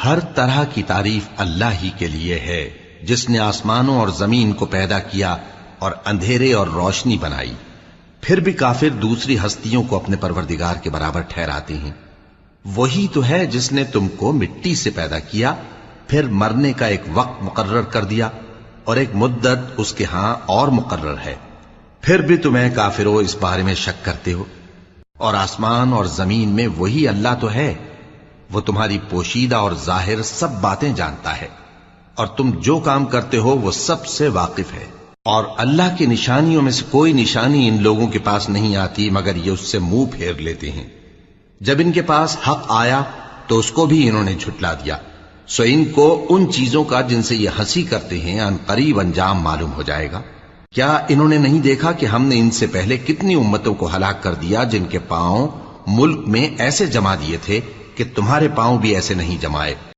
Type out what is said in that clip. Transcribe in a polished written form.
ہر طرح کی تعریف اللہ ہی کے لیے ہے جس نے آسمانوں اور زمین کو پیدا کیا اور اندھیرے اور روشنی بنائی۔ پھر بھی کافر دوسری ہستیوں کو اپنے پروردگار کے برابر ٹھہراتے ہیں۔ وہی تو ہے جس نے تم کو مٹی سے پیدا کیا، پھر مرنے کا ایک وقت مقرر کر دیا اور ایک مدت اس کے ہاں اور مقرر ہے، پھر بھی تمہیں کافروں اس بارے میں شک کرتے ہو۔ اور آسمان اور زمین میں وہی اللہ تو ہے، وہ تمہاری پوشیدہ اور ظاہر سب باتیں جانتا ہے، اور تم جو کام کرتے ہو وہ سب سے واقف ہے۔ اور اللہ کی نشانیوں میں سے کوئی نشانی ان لوگوں کے پاس نہیں آتی مگر یہ اس سے منہ پھیر لیتے ہیں۔ جب ان کے پاس حق آیا تو اس کو بھی انہوں نے جھٹلا دیا، سو ان کو ان چیزوں کا جن سے یہ ہنسی کرتے ہیں ان قریب انجام معلوم ہو جائے گا۔ کیا انہوں نے نہیں دیکھا کہ ہم نے ان سے پہلے کتنی امتوں کو ہلاک کر دیا جن کے پاؤں ملک میں ایسے جما دیے تھے کہ تمہارے پاؤں بھی ایسے نہیں جمائے؟